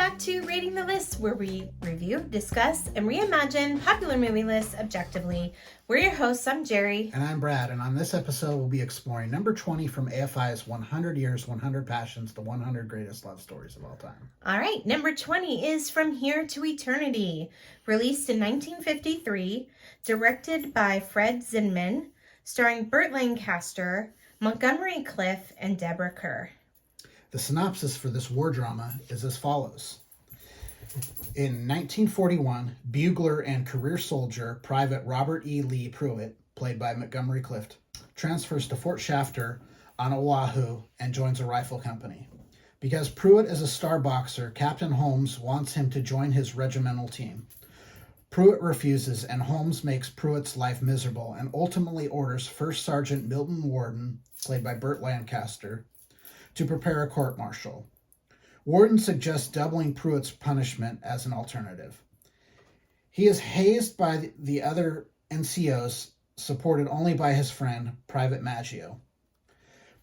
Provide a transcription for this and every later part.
back to Rating the List, where we review, discuss, and reimagine popular movie lists objectively. We're your hosts. I'm Jerry. And I'm Brad, and on this episode we'll be exploring number 20 from AFI's 100 Years, 100 Passions, the 100 Greatest Love Stories of All Time. All right, number 20 is From Here to Eternity, released in 1953, directed by Fred Zinman, starring Burt Lancaster, Montgomery Clift, and Deborah Kerr. The synopsis for this war drama is as follows. In 1941, bugler and career soldier Private Robert E. Lee Pruitt, played by Montgomery Clift, transfers to Fort Shafter on Oahu and joins a rifle company. Because Pruitt is a star boxer, Captain Holmes wants him to join his regimental team. Pruitt refuses, and Holmes makes Pruitt's life miserable and ultimately orders First Sergeant Milton Worden, played by Burt Lancaster, to prepare a court-martial. Worden suggests doubling Pruitt's punishment as an alternative. He is hazed by the other NCOs, supported only by his friend, Private Maggio.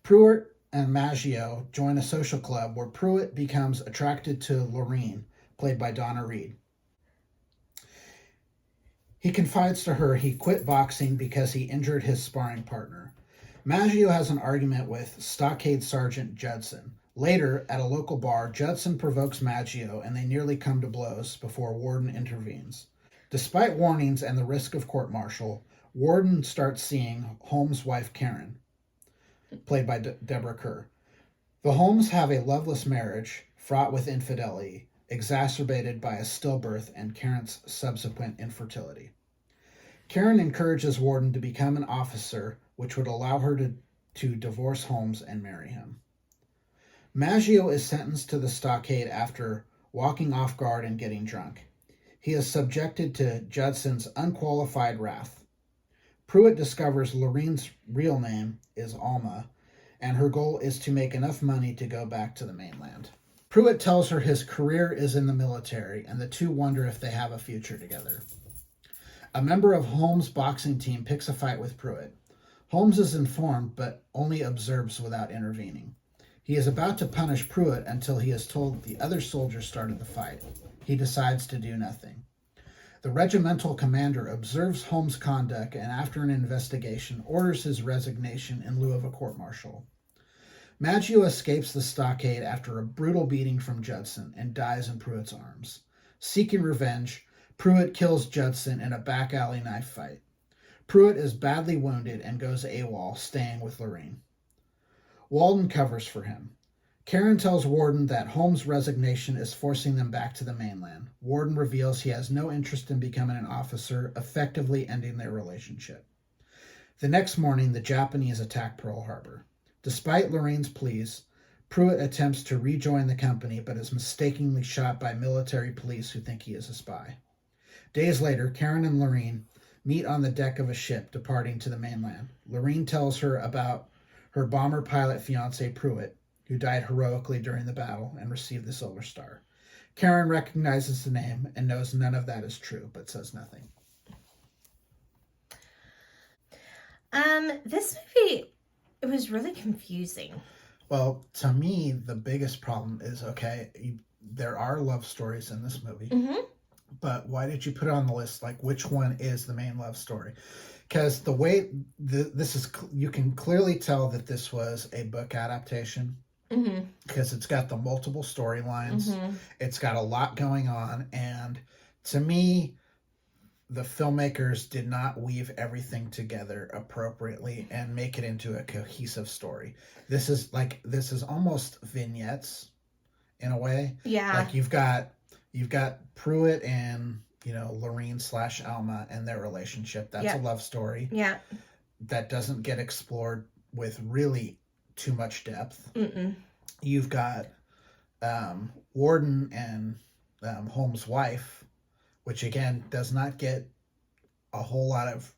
Pruitt and Maggio join a social club where Pruitt becomes attracted to Lorene, played by Donna Reed. He confides to her he quit boxing because he injured his sparring partner. Maggio has an argument with Stockade Sergeant Judson. Later, at a local bar, Judson provokes Maggio and they nearly come to blows before Worden intervenes. Despite warnings and the risk of court-martial, Worden starts seeing Holmes' wife Karen, played by Deborah Kerr. The Holmes have a loveless marriage fraught with infidelity, exacerbated by a stillbirth and Karen's subsequent infertility. Karen encourages Worden to become an officer, which would allow her to divorce Holmes and marry him. Maggio is sentenced to the stockade after walking off guard and getting drunk. He is subjected to Judson's unqualified wrath. Pruitt discovers Lorene's real name is Alma, and her goal is to make enough money to go back to the mainland. Pruitt tells her his career is in the military, and the two wonder if they have a future together. A member of Holmes' boxing team picks a fight with Pruitt. Holmes is informed, but only observes without intervening. He is about to punish Pruitt until he is told the other soldiers started the fight. He decides to do nothing. The regimental commander observes Holmes' conduct and after an investigation orders his resignation in lieu of a court-martial. Maggio escapes the stockade after a brutal beating from Judson and dies in Pruitt's arms. Seeking revenge, Pruitt kills Judson in a back alley knife fight. Pruitt is badly wounded and goes AWOL, staying with Lorene. Walden covers for him. Karen tells Worden that Holmes' resignation is forcing them back to the mainland. Worden reveals he has no interest in becoming an officer, effectively ending their relationship. The next morning, the Japanese attack Pearl Harbor. Despite Lorene's pleas, Pruitt attempts to rejoin the company but is mistakenly shot by military police who think he is a spy. Days later, Karen and Lorene meet on the deck of a ship departing to the mainland. Lorene tells her about her bomber pilot fiancé Pruitt, who died heroically during the battle and received the Silver Star. Karen recognizes the name and knows none of that is true, but says nothing. This movie, it was really confusing. Well, to me, the biggest problem is, there are love stories in this movie. Mm-hmm. But why did you put it on the list? Like, which one is the main love story? Because the way this is, you can clearly tell that this was a book adaptation. Mm-hmm. Because it's got the multiple storylines. Mm-hmm. It's got a lot going on. And to me, the filmmakers did not weave everything together appropriately and make it into a cohesive story. This is almost vignettes in a way. Yeah. Like you've got Pruitt and, Lorene / Alma and their relationship. That's a love story. Yeah. That doesn't get explored with really too much depth. Mm-mm. You've got Worden and Holmes' wife, which again does not get a whole lot of,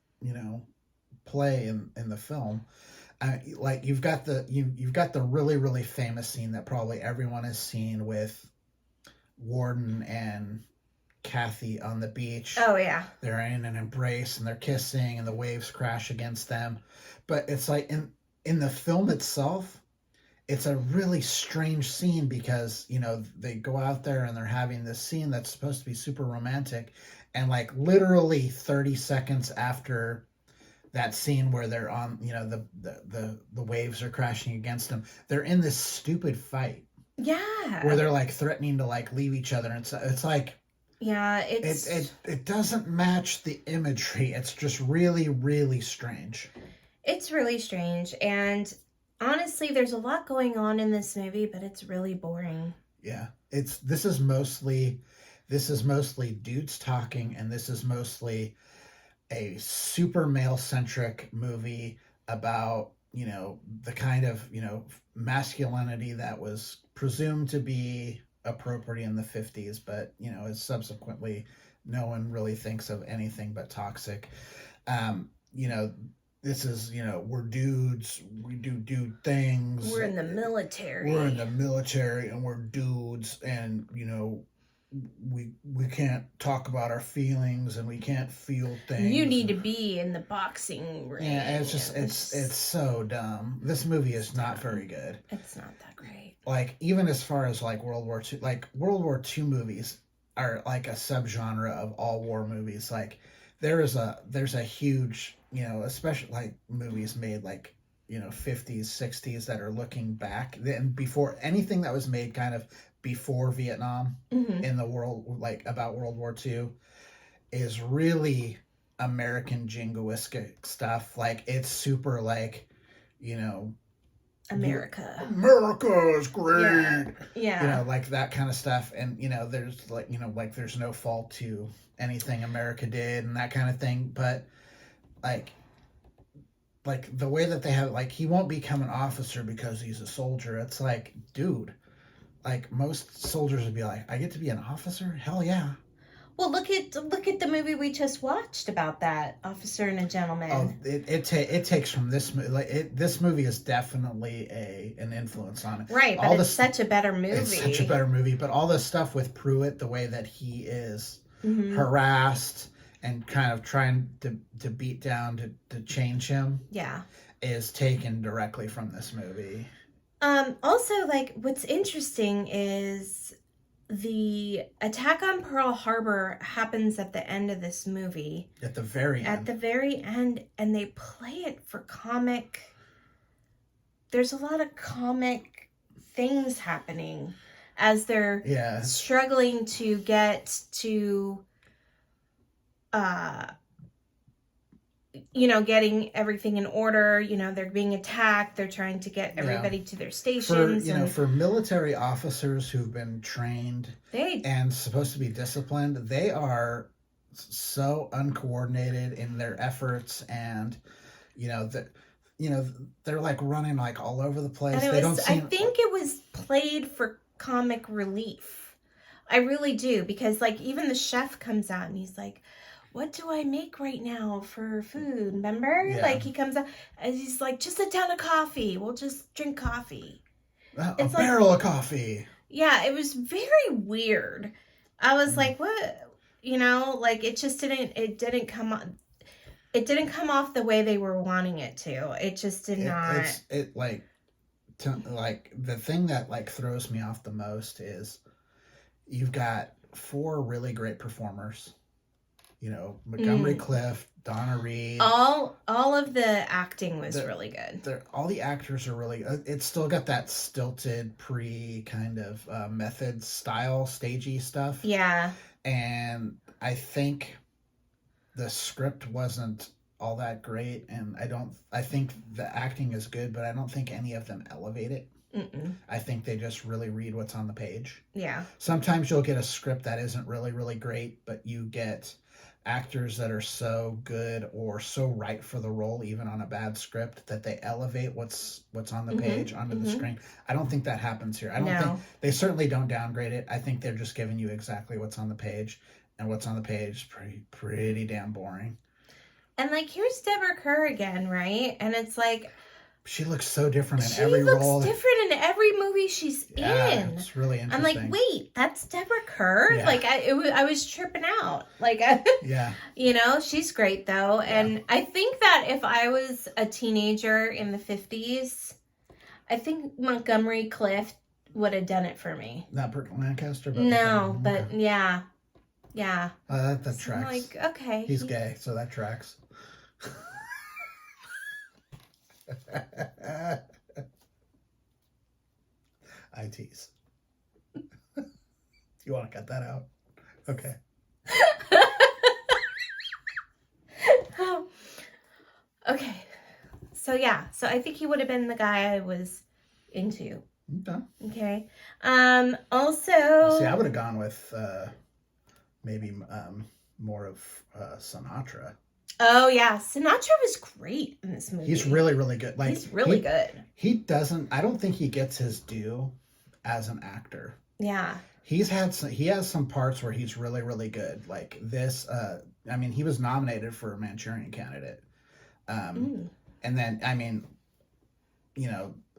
play in the film. You've got the really, really famous scene that probably everyone has seen with Worden and Kathy on the beach. Oh, yeah. They're in an embrace and they're kissing and the waves crash against them. But it's like in the film itself, it's a really strange scene because, you know, they go out there and they're having this scene that's supposed to be super romantic, and like literally 30 seconds after that scene where they're on, you know, the waves are crashing against them, they're in this stupid fight Yeah. where they're like threatening to like leave each other, and it's like, Yeah, it doesn't match the imagery. It's just really, really strange. it's really strange, and honestly, there's a lot going on in this movie, but it's really boring. Yeah, this is mostly dudes talking, and this is mostly a super male centric movie about, you know, the kind of, you know, masculinity that was presumed to be appropriate in the 50s, but, you know, is subsequently no one really thinks of anything but toxic. You know, this is, you know, we're dudes, we do dude things. We're in the military. We're in the military and we're dudes, and, you know, we can't talk about our feelings and we can't feel things. You need to be in the boxing ring. Yeah, it's just it's so dumb. This movie is not very good. It's not that great. Like, even as far as like World War II, like World War II movies are like a subgenre of all war movies. Like there's a huge, you know, especially like movies made like, you know, 50s, 60s that are looking back, then before anything that was made kind of before Vietnam in the world, like about World War II, is really American jingoistic stuff. Like it's super like, you know, America is great. Yeah. You know, like that kind of stuff. And, you know, there's like, you know, like there's no fault to anything America did and that kind of thing. But like the way that they have, like, he won't become an officer because he's a soldier. It's like, dude, like most soldiers would be like, I get to be an officer? Hell yeah. Well, look at the movie we just watched about that, Officer and a Gentleman. Oh, it takes from this movie. Like this movie is definitely an influence on it. Right, but it's such a better movie. It's such a better movie. But all this stuff with Pruitt, the way that he is harassed and kind of trying to beat down to change him, yeah, is taken directly from this movie. Also, like, what's interesting is the attack on Pearl Harbor happens at the end of this movie. At the very end. At the very end, and they play it for comic. There's a lot of comic things happening as they're struggling to get to, you know, getting everything in order. You know, they're being attacked. They're trying to get everybody to their stations. For military officers who've been trained and supposed to be disciplined, they are so uncoordinated in their efforts, and they're like running like all over the place. And I think it was played for comic relief. I really do, because like even the chef comes out and he's like, what do I make right now for food? Remember? Yeah. Like he comes out and he's like, just a ton of coffee. We'll just drink coffee. A barrel of coffee. Yeah, it was very weird. I was like, what? You know, like it didn't come off the way they were wanting it to. It just did not. The thing that like throws me off the most is you've got 4 really great performers. You know, Montgomery Clift, Donna Reed. All of the acting was really good. All the actors are really. It's still got that stilted kind of method style, stagey stuff. Yeah. And I think the script wasn't all that great, and I think the acting is good, but I don't think any of them elevate it. Mm-mm. I think they just really read what's on the page. Yeah. Sometimes you'll get a script that isn't really, really great, but you get actors that are so good or so right for the role, even on a bad script, that they elevate what's on the page onto the screen. I don't think that happens here. I don't think they certainly don't downgrade it. I think they're just giving you exactly what's on the page, and what's on the page is pretty damn boring. And like, here's Deborah Kerr again, right? And it's like, she looks so different in every role. She looks different in every movie she's in. It's really interesting. I'm like, wait, that's Deborah Kerr? Yeah. Like, I was tripping out. Like, yeah. You know, she's great, though. Yeah. And I think that if I was a teenager in the 50s, I think Montgomery Clift would have done it for me. Not Burt Lancaster, but No, okay. but yeah. Yeah. That So I'm tracks. like, okay. He's gay, so that tracks. I tease. You want to cut that out? Okay. Okay. So yeah. So I think he would have been the guy I was into. Okay. Okay. Also. See, I would have gone with maybe more of Sinatra. Oh yeah, Sinatra was great in this movie. He's really, really good. Like he's really good. He doesn't. I don't think he gets his due as an actor. Yeah. He has some parts where he's really, really good. Like this. I mean, he was nominated for a Manchurian Candidate. And then, I mean,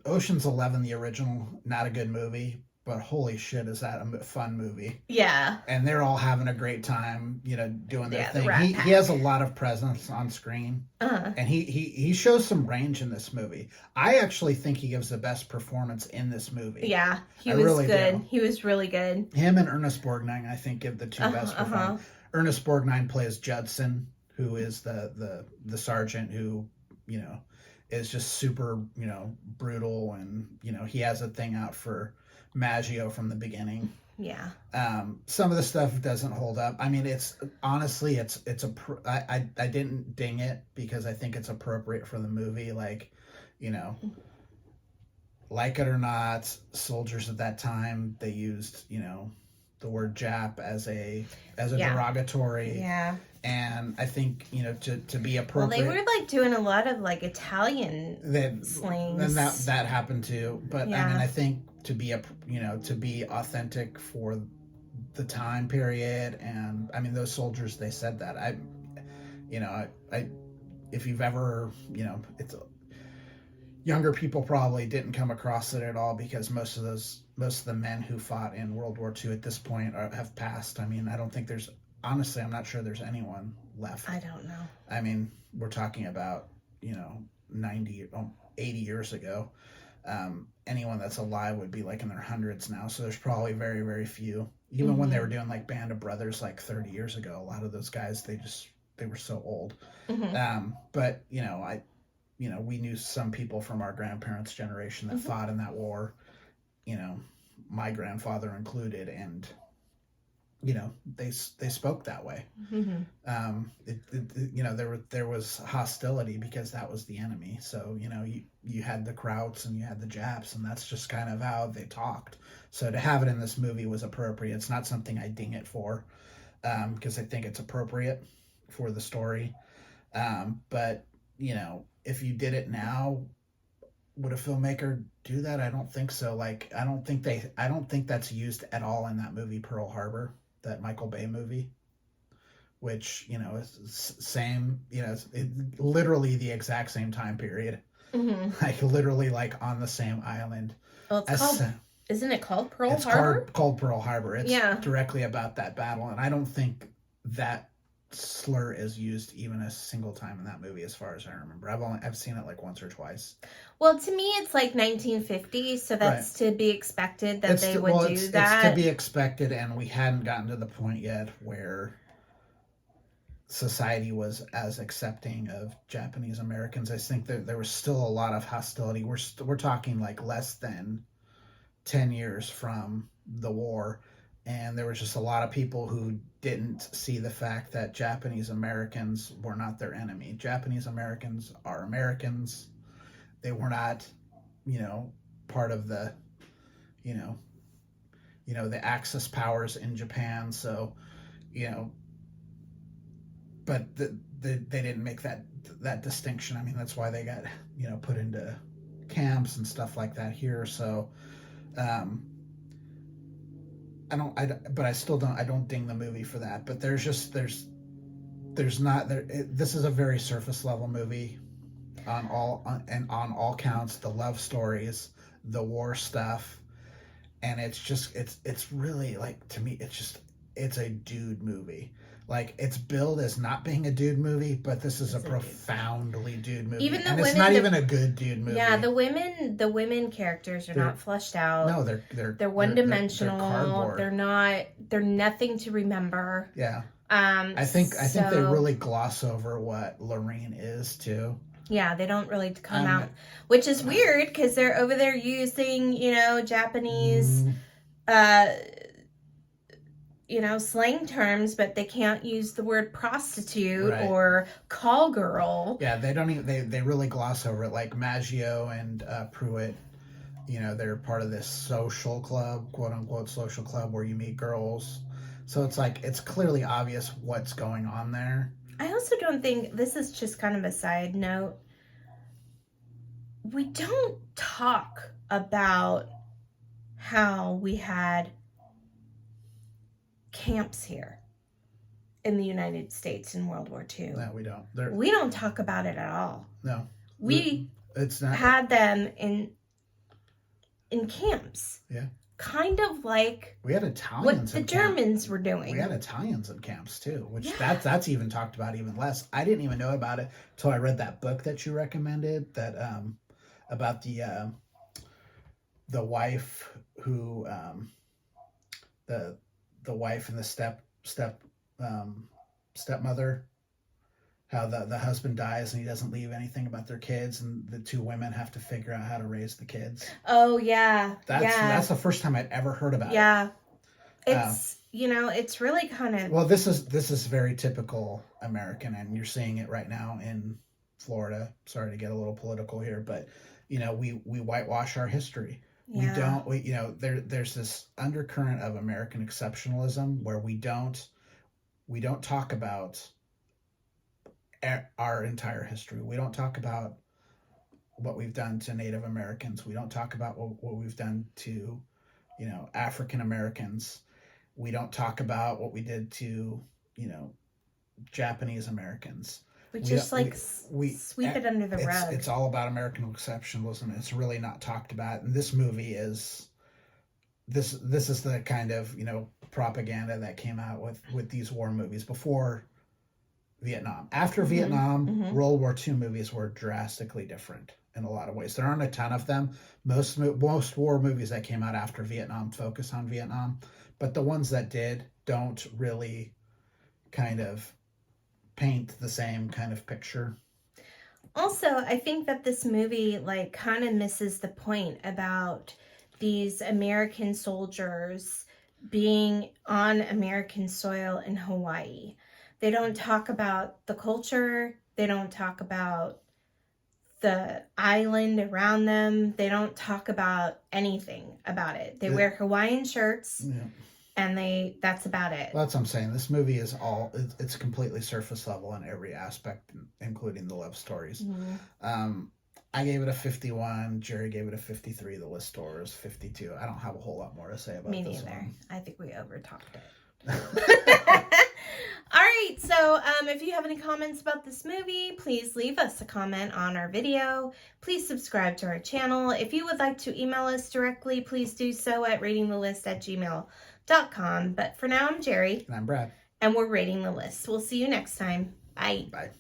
Ocean's 11, the original, not a good movie, but holy shit, is that a fun movie? Yeah. And they're all having a great time, doing their thing. The he has a lot of presence on screen, and he shows some range in this movie. I actually think he gives the best performance in this movie. Yeah, he was really good. Do. He was really good. Him and Ernest Borgnine, I think, give the two best performances. Ernest Borgnine plays Judson, who is the sergeant who, is just super, brutal, and he has a thing out for Maggio from the beginning. Yeah. Some of the stuff doesn't hold up. I mean, it's honestly, I didn't ding it because I think it's appropriate for the movie. Like, like it or not, soldiers at that time, they used, the word Jap as a derogatory. Yeah. And I think, to be appropriate. Well, they were like doing a lot of like Italian slings. And that happened too. But yeah. I mean, I think to be authentic for the time period, and I mean, those soldiers, they said that. I if you've ever, it's younger people probably didn't come across it at all because most of the men who fought in World War II at this point have passed. I mean, I don't think honestly, I'm not sure there's anyone left. I don't know. I mean, we're talking about, 80 years ago. Anyone that's alive would be like in their hundreds now. So there's probably very, very few. Even when they were doing like Band of Brothers like 30 years ago, a lot of those guys, they were so old. But, we knew some people from our grandparents' generation that fought in that war, my grandfather included, and they spoke that way. There was hostility because that was the enemy. So you had the Krauts and you had the Japs, and that's just kind of how they talked. So to have it in this movie was appropriate. It's not something I ding it for, because I think it's appropriate for the story. But if you did it now, would a filmmaker do that? I don't think so. Like, I don't think that's used at all in that movie Pearl Harbor, that Michael Bay movie, which, is same, it's literally the exact same time period. Like literally like on the same island. Well, isn't it called Pearl Harbor? It's called Pearl Harbor. It's directly about that battle. And I don't think that slur is used even a single time in that movie as far as I remember. I've seen it like once or twice. Well, to me it's like 1950, so that's to be expected that they would do that. It's to be expected, and we hadn't gotten to the point yet where society was as accepting of Japanese Americans. I think that there was still a lot of hostility. We're talking like less than 10 years from the war. And there was just a lot of people who didn't see the fact that Japanese Americans were not their enemy. Japanese Americans are Americans. They were not, part of the, the Axis powers in Japan. So, but they didn't make that distinction. I mean, that's why they got, put into camps and stuff like that here. So, I don't ding the movie for that. But this is a very surface level movie on all counts. The love stories, the war stuff, and it's really, like, to me, it's a dude movie. Like, it's billed as not being a dude movie, but this is It's a a profoundly dude movie. Even the and it's women- not the- even a good dude movie. Yeah, the women characters are They're- not fleshed out. No, They're one-dimensional. They're cardboard. They're nothing to remember. Yeah. I think they really gloss over what Lorraine is too. Yeah, they don't really come out, which is weird because they're over there using, Japanese, slang terms, but they can't use the word prostitute Right. or call girl. Yeah, they don't even, they really gloss over it. Like Maggio and Pruitt, they're part of this social club, quote unquote social club, where you meet girls. So it's like, it's clearly obvious what's going on there. I also don't think, this is just kind of a side note, we don't talk about how we had camps here in the United States in World War II. No, we don't. We don't talk about it at all. No. It's not. had them in camps. Yeah. Kind of like we had Italians what the in Germans camp. were doing. We had Italians in camps too, which Yeah. that's even talked about even less. I didn't even know about it until I read that book that you recommended, that about the wife who the wife and the stepmother, how the husband dies and he doesn't leave anything about their kids, and the two women have to figure out how to raise the kids. Oh yeah. That's the first time I'd ever heard about it. Yeah. It's it's really kind of, well, this is very typical American, and you're seeing it right now in Florida. Sorry to get a little political here, but we whitewash our history. yeah. There's this undercurrent of American exceptionalism where we don't talk about our entire history. We don't talk about what we've done to Native Americans. We don't talk about what we've done to, African Americans. We don't talk about what we did to, Japanese Americans. We just sweep it under the rug. It's all about American exceptionalism. It's really not talked about. And this movie is this is the kind of, propaganda that came out with these war movies before Vietnam. After Vietnam, World War II movies were drastically different in a lot of ways. There aren't a ton of them. Most war movies that came out after Vietnam focus on Vietnam, but the ones that did don't really kind of paint the same kind of picture. Also, I think that this movie kind of misses the point about these American soldiers being on American soil in Hawaii. They don't talk about the culture. They don't talk about the island around them. They don't talk about anything about it. They wear Hawaiian shirts, and that's about it. Well, that's what I'm saying. This movie is it's completely surface level in every aspect, including the love stories. I gave it a 51. Jerry gave it a 53. The list score is 52. I don't have a whole lot more to say about this. Me neither. One. I think we overtalked it. All right, so if you have any comments about this movie, please leave us a comment on our video. Please subscribe to our channel. If you would like to email us directly, please do so at ratingthelist@gmail.com. But for now, I'm Jerry. And I'm Brad. And we're Rating the List. We'll see you next time. Bye. Bye.